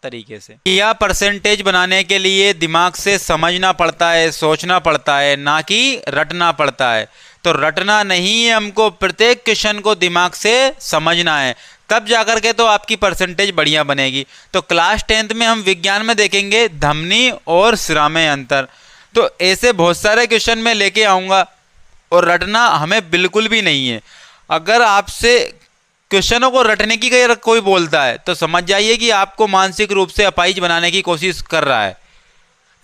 तरीके से। यह परसेंटेज बनाने के लिए दिमाग से समझना पड़ता है, सोचना पड़ता है, ना कि रटना पड़ता है। तो रटना नहीं है, हमको प्रत्येक क्वेश्चन को दिमाग से समझना है, तब जाकर के तो आपकी परसेंटेज बढ़िया बनेगी। तो क्लास 10th में हम विज्ञान में देखेंगे धमनी और सिरा में अंतर। तो ऐसे बहुत सारे क्वेश्चन मैं लेके आऊँगा और रटना हमें बिल्कुल भी नहीं है। अगर आपसे क्वेश्चनों को रटने की कोई बोलता है तो समझ जाइए कि आपको मानसिक रूप से अपाहिज बनाने की कोशिश कर रहा है।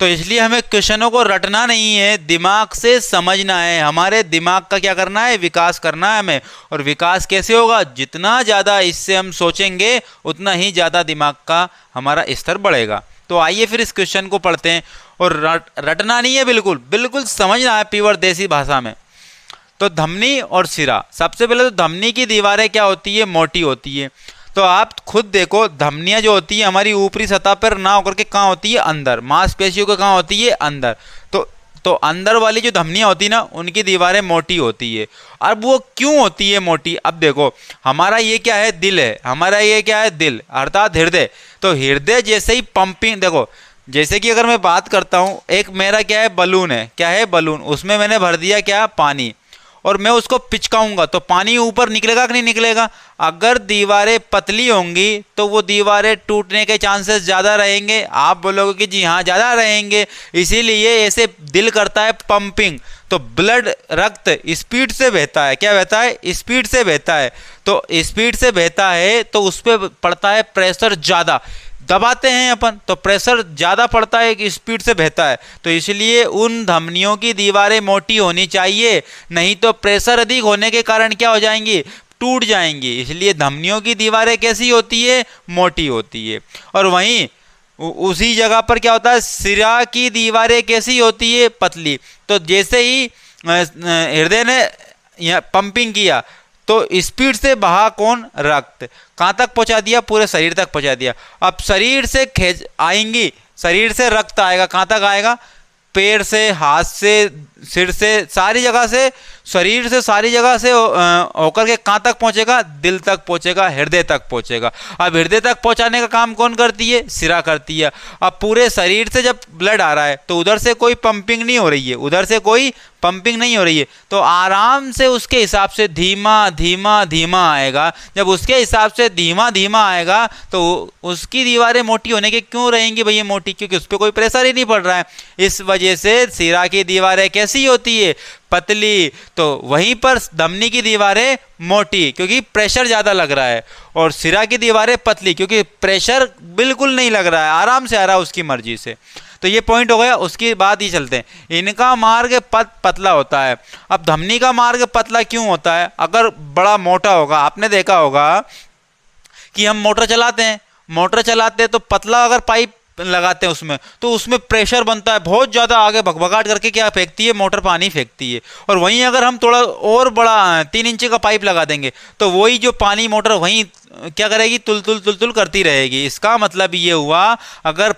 तो इसलिए हमें क्वेश्चनों को रटना नहीं है, दिमाग से समझना है। हमारे दिमाग का क्या करना है, विकास करना है हमें। और विकास कैसे होगा, जितना ज़्यादा इससे हम सोचेंगे उतना ही ज़्यादा दिमाग का हमारा स्तर बढ़ेगा। तो आइए फिर इस क्वेश्चन को पढ़ते हैं। और रटना नहीं है, बिल्कुल बिल्कुल समझना है प्योर देसी भाषा में। तो धमनी और सिरा, सबसे पहले तो धमनी की दीवारें क्या होती है, मोटी होती है। तो आप खुद देखो, धमनियाँ जो होती है हमारी ऊपरी सतह पर ना होकर के कहाँ होती है, अंदर, मांसपेशियों के कहाँ होती है, अंदर। तो अंदर वाली जो धमनियाँ होती है ना, उनकी दीवारें मोटी होती है। अब वो क्यों होती है मोटी, अब देखो हमारा ये क्या है, दिल है, हमारा ये क्या है, दिल अर्थात हृदय। तो हृदय जैसे ही पंपिंग, देखो जैसे कि अगर मैं बात करता हूँ, एक मेरा क्या है, बलून है, क्या है, बलून, उसमें मैंने भर दिया क्या, पानी, और मैं उसको पिचकाऊंगा तो पानी ऊपर निकलेगा कि नहीं निकलेगा। अगर दीवारें पतली होंगी तो वो दीवारें टूटने के चांसेस ज़्यादा रहेंगे। आप बोलोगे कि जी हाँ ज़्यादा रहेंगे, इसीलिए ऐसे दिल करता है पंपिंग। तो ब्लड, रक्त स्पीड से बहता है, क्या बहता है, स्पीड से बहता है। तो स्पीड से बहता है तो उस पर पड़ता है प्रेशर ज़्यादा, दबाते हैं अपन तो प्रेशर ज़्यादा पड़ता है, कि स्पीड से बहता है। तो इसलिए उन धमनियों की दीवारें मोटी होनी चाहिए, नहीं तो प्रेशर अधिक होने के कारण क्या हो जाएंगी, टूट जाएंगी। इसलिए धमनियों की दीवारें कैसी होती है, मोटी होती है। और वहीं उसी जगह पर क्या होता है, सिरा की दीवारें कैसी होती है, पतली। तो जैसे ही हृदय ने पंपिंग किया तो स्पीड से बहा कौन, रक्त, कहाँ तक पहुंचा दिया, पूरे शरीर तक पहुंचा दिया। अब शरीर से खींच आएंगी, शरीर से रक्त आएगा, कहाँ तक आएगा, पैर से, हाथ से, सिर से, सारी जगह से, शरीर से सारी जगह से होकर के कहाँ तक पहुँचेगा, दिल तक पहुँचेगा, हृदय तक पहुँचेगा। अब हृदय तक पहुँचाने का काम कौन करती है, सिरा करती है। अब पूरे शरीर से जब ब्लड आ रहा है तो उधर से कोई पंपिंग नहीं हो रही है, उधर से कोई पंपिंग नहीं हो रही है, तो आराम से उसके हिसाब से धीमा धीमा धीमा आएगा। जब उसके हिसाब से धीमा धीमा आएगा तो उसकी दीवारें मोटी होने के क्यों रहेंगी भैया मोटी, क्योंकि उस पर कोई प्रेशर ही नहीं पड़ रहा है। इस वजह से सिरा की दीवारें कैसी होती है, पतली। तो वहीं पर धमनी की दीवारें मोटी, क्योंकि प्रेशर ज़्यादा लग रहा है, और सिरा की दीवारें पतली, क्योंकि प्रेशर बिल्कुल नहीं लग रहा है, आराम से आ रहा है उसकी मर्जी से। तो ये पॉइंट हो गया। उसके बाद ही चलते हैं, इनका मार्ग पतला होता है। अब धमनी का मार्ग पतला क्यों होता है, अगर बड़ा मोटा होगा, आपने देखा होगा कि हम मोटर चलाते हैं तो पतला अगर पाइप लगाते हैं उसमें, तो उसमें प्रेशर बनता है बहुत ज़्यादा, आगे भगभगाट करके क्या फेंकती है, मोटर पानी फेंकती है। और वहीं अगर हम थोड़ा और बड़ा 3 इंच का पाइप लगा देंगे तो वही जो पानी मोटर वहीं क्या करेगी, तुल तुल तुल तुल करती रहेगी। इसका मतलब ये हुआ, अगर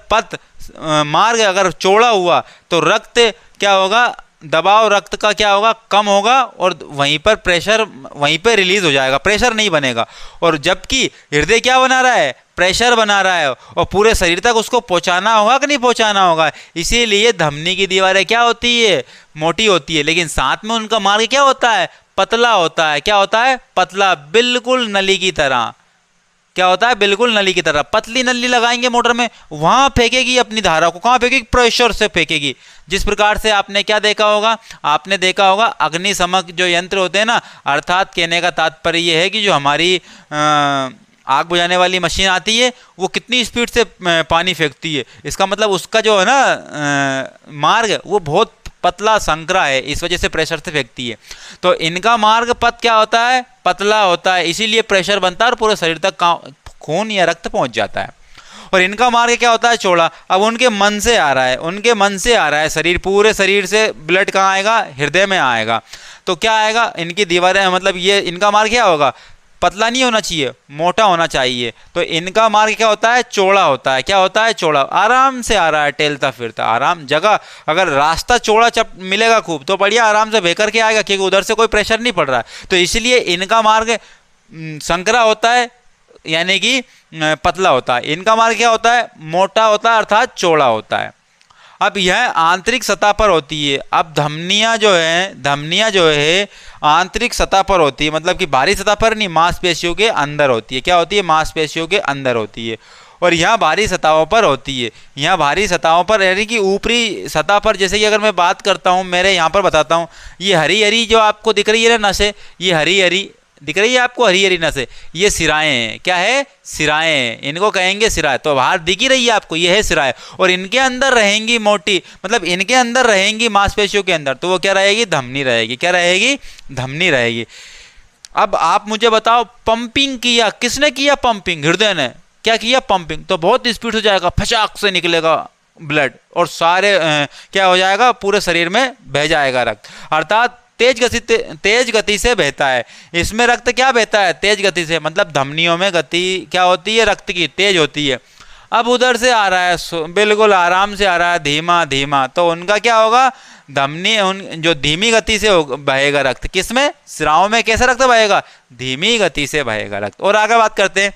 मार्ग अगर चौड़ा हुआ तो रक्त क्या होगा, दबाव रक्त का क्या होगा, कम होगा, और वहीं पर प्रेशर वहीं पर रिलीज हो जाएगा, प्रेशर नहीं बनेगा। और जबकि हृदय क्या बना रहा है, प्रेशर बना रहा है, और पूरे शरीर तक उसको पहुंचाना होगा कि नहीं पहुंचाना होगा। इसीलिए धमनी की दीवारें क्या होती है, मोटी होती है, लेकिन साथ में उनका मार्ग क्या होता है, पतला होता है। क्या होता है, पतला, बिल्कुल नली की तरह। क्या होता है, बिल्कुल नली की तरह। पतली नली लगाएंगे मोटर में, वहां फेंकेगी अपनी धारा को, कहां फेंकेगी, प्रेशर से फेंकेगी। जिस प्रकार से आपने क्या देखा होगा, आपने देखा होगा अग्निशमक जो यंत्र होते हैं ना, अर्थात कहने का तात्पर्य ये है कि जो हमारी आग बुझाने वाली मशीन आती है वो कितनी स्पीड से पानी फेंकती है। इसका मतलब उसका जो है ना मार्ग वो बहुत पतला संकरा है, इस वजह से प्रेशर से फेंकती है। तो इनका मार्ग पथ क्या होता है, पतला होता है, इसीलिए प्रेशर बनता है और पूरे शरीर तक खून या रक्त पहुंच जाता है। और इनका मार्ग क्या होता है, चौड़ा। अब उनके मन से आ रहा है, उनके मन से आ रहा है, शरीर, पूरे शरीर से ब्लड कहाँ आएगा, हृदय में आएगा। तो क्या आएगा, इनकी दीवारें, मतलब ये इनका मार्ग क्या होगा, पतला नहीं होना चाहिए, मोटा होना चाहिए। तो इनका मार्ग क्या होता है, चौड़ा होता है। क्या होता है, चौड़ा, आराम से आ रहा है, टेलता फिरता, आराम जगह। अगर रास्ता चौड़ा मिलेगा खूब तो बढ़िया, आराम से बेकर के आएगा, क्योंकि उधर से कोई प्रेशर नहीं पड़ रहा है। तो इसलिए इनका मार्ग संकरा होता है, यानी कि पतला होता है, इनका मार्ग क्या होता है, मोटा होता है अर्थात चौड़ा होता है। अब यह आंतरिक सतह पर होती है। अब धमनियां जो है आंतरिक सतह पर होती है, मतलब कि बाहरी सतह पर नहीं, मांसपेशियों के अंदर होती है। क्या होती है, मांसपेशियों के अंदर होती है। और यहाँ बाहरी सतहों पर होती है, यहाँ बाहरी सतहों पर यानी कि ऊपरी सतह पर। जैसे कि अगर मैं बात करता हूँ, मेरे यहाँ पर बताता हूँ, ये हरी हरी जो आपको दिख रही है ना नसें, ये हरी हरी दिख रही है आपको, हरी हरी नसें, ये सिराएं हैं। क्या है, सिराएं हैं, इनको कहेंगे सिराएं। तो बाहर दिख ही रही है आपको, ये है सिराएं। और इनके अंदर रहेंगी मोटी, मतलब इनके अंदर रहेंगी मांसपेशियों के अंदर, तो वो क्या रहेगी, धमनी रहेगी। क्या रहेगी, धमनी रहेगी। अब आप मुझे बताओ, पंपिंग किया किसने किया, पंपिंग हृदय ने। क्या किया, पंपिंग। तो बहुत स्पीड हो जाएगा, फचाक से निकलेगा ब्लड और सारे क्या हो जाएगा, पूरे शरीर में बह जाएगा रक्त, अर्थात तेज गति से बहता है। इसमें रक्त क्या बहता है, तेज गति से, मतलब धमनियों में गति क्या होती है, रक्त की तेज होती है। अब उधर से आ रहा है, बिल्कुल आराम से आ रहा है, धीमा धीमा, तो उनका क्या होगा, धमनी जो धीमी गति से बहेगा रक्त, किसमें, सिराओं में। कैसा रक्त बहेगा, धीमी गति से बहेगा रक्त। और आगे बात करते हैं,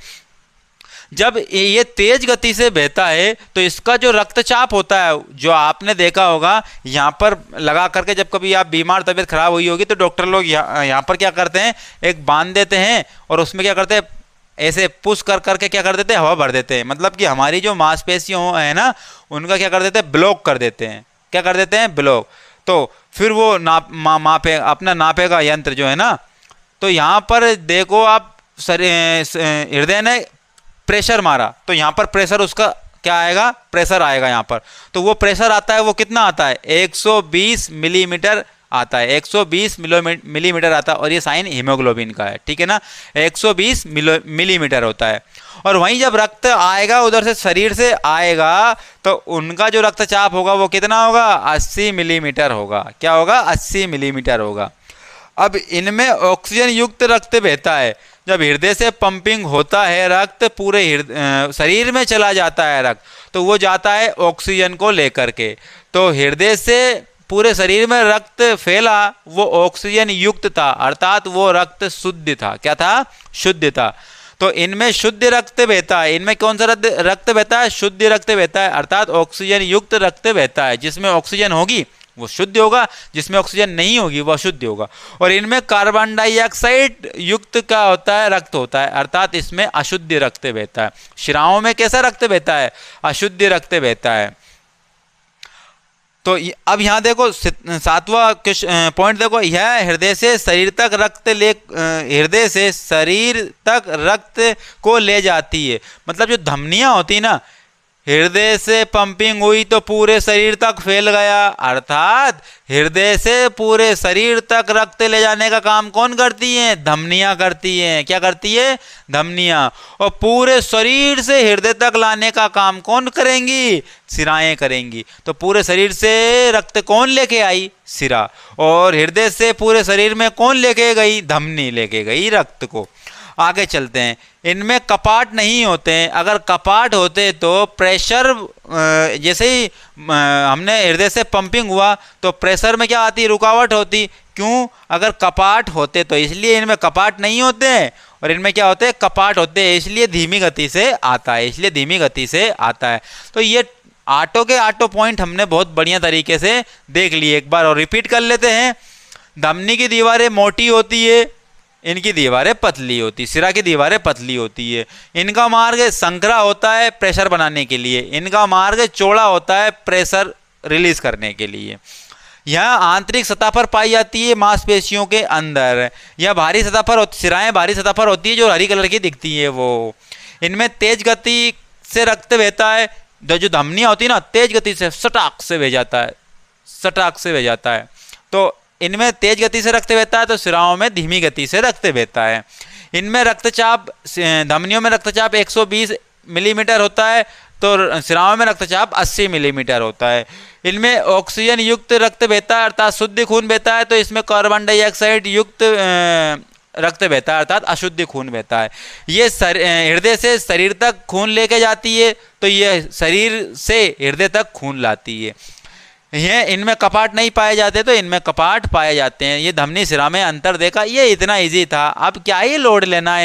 जब ये तेज गति से बहता है तो इसका जो रक्तचाप होता है, जो आपने देखा होगा यहाँ पर लगा करके, जब कभी आप बीमार, तबीयत खराब हुई होगी तो डॉक्टर लोग यहाँ पर क्या करते हैं, एक बांध देते हैं और उसमें क्या करते हैं, ऐसे पुश कर करके क्या कर देते हैं, हवा भर देते हैं। मतलब कि हमारी जो मांसपेशियां है ना, उनका क्या कर देते हैं, ब्लॉक कर देते हैं। क्या कर देते हैं, ब्लॉक। तो फिर वो अपना नापेगा यंत्र जो है ना। तो यहाँ पर देखो आप, हृदय ने प्रेशर मारा तो यहाँ पर प्रेशर उसका क्या आएगा, प्रेशर आएगा यहाँ पर। तो वो प्रेशर आता है, वो कितना आता है, 120 मिलीमीटर आता है, 120 मिलीमीटर आता है। और ये साइन हीमोग्लोबिन का है, ठीक है ना, 120 मिलीमीटर होता है। और वहीं जब रक्त आएगा उधर से, शरीर से आएगा, तो उनका जो रक्तचाप होगा वो कितना होगा, 80 मिलीमीटर होगा। क्या होगा, 80 मिलीमीटर होगा। अब इनमें ऑक्सीजन युक्त रक्त बहता है। जब हृदय से पंपिंग होता है, रक्त पूरे शरीर में चला जाता है रक्त, तो वो जाता है ऑक्सीजन को लेकर के। तो हृदय से पूरे शरीर में रक्त फैला, वो ऑक्सीजन युक्त था, अर्थात वो रक्त शुद्ध था। क्या था, शुद्ध था। तो इनमें शुद्ध रक्त बहता है। इनमें कौन सा रक्त बहता है, शुद्ध रक्त बहता है, अर्थात ऑक्सीजन युक्त रक्त बहता है। जिसमें ऑक्सीजन होगी वो शुद्ध होगा, जिसमें ऑक्सीजन नहीं होगी वह अशुद्ध होगा। और इनमें कार्बन डाइऑक्साइड युक्त का होता है, रक्त होता है, अर्थात इसमें अशुद्ध रक्त बहता है। शिराओं में कैसा रक्त बहता है, अशुद्ध रक्त बहता है। तो अब यहाँ देखो, 7वां पॉइंट देखो, यह हृदय से शरीर तक हृदय से शरीर तक रक्त को ले जाती है। मतलब जो धमनियाँ होती है ना, हृदय से पंपिंग हुई तो पूरे शरीर तक फैल गया, अर्थात हृदय से पूरे शरीर तक रक्त ले जाने का काम कौन करती है, धमनियां करती हैं। क्या करती है, धमनियां। और पूरे शरीर से हृदय तक लाने का काम कौन करेंगी, सिराएं करेंगी। तो पूरे शरीर से रक्त कौन लेके आई, सिरा। और हृदय से पूरे शरीर में कौन लेके गई, धमनी लेके गई रक्त को। आगे चलते हैं। इनमें कपाट नहीं होते हैं। अगर कपाट होते तो प्रेशर, जैसे ही हमने हृदय से पंपिंग हुआ तो प्रेशर में क्या आती, रुकावट होती। क्यों, अगर कपाट होते तो। इसलिए इनमें कपाट नहीं होते हैं। और इनमें क्या होते हैं, कपाट होते हैं, इसलिए धीमी गति से आता है, इसलिए धीमी गति से आता है। तो ये आटो पॉइंट हमने बहुत बढ़िया तरीके से देख लिए। एक बार और रिपीट कर लेते हैं। धमनी की दीवारें मोटी होती है, इनकी दीवारें पतली होती, सिरा की दीवारें पतली होती है। इनका मार्ग संकरा होता है प्रेशर बनाने के लिए, इनका मार्ग चौड़ा होता है प्रेशर रिलीज करने के लिए। यह आंतरिक सतह पर पाई जाती है, मांसपेशियों के अंदर। यह बाहरी सतह पर, सिराएं बाहरी सतह पर होती है, जो हरी कलर की दिखती है वो। इनमें तेज गति से रक्त बहता है। जो धमनियाँ होती है ना, तेज गति से सटाक से बह जाता है, सटाक से बह जाता है। तो इनमें तेज गति से रक्त बहता है, तो सिराओं में धीमी गति से रक्त बहता है। इनमें रक्तचाप, धमनियों में रक्तचाप 120 मिलीमीटर होता है, तो सिराओं में रक्तचाप 80 मिलीमीटर होता है। इनमें ऑक्सीजन युक्त रक्त बहता है, अर्थात शुद्ध खून बहता है, तो इसमें कार्बन डाइऑक्साइड युक्त रक्त बहता है, अर्थात अशुद्ध खून बहता है। ये हृदय से शरीर तक खून लेके जाती है, तो ये शरीर से हृदय तक खून लाती है। ये इनमें कपाट नहीं पाए जाते, तो इनमें कपाट पाए जाते हैं। ये धमनी सिरा में अंतर देखा, ये इतना इजी था। अब क्या ही लोड लेना है।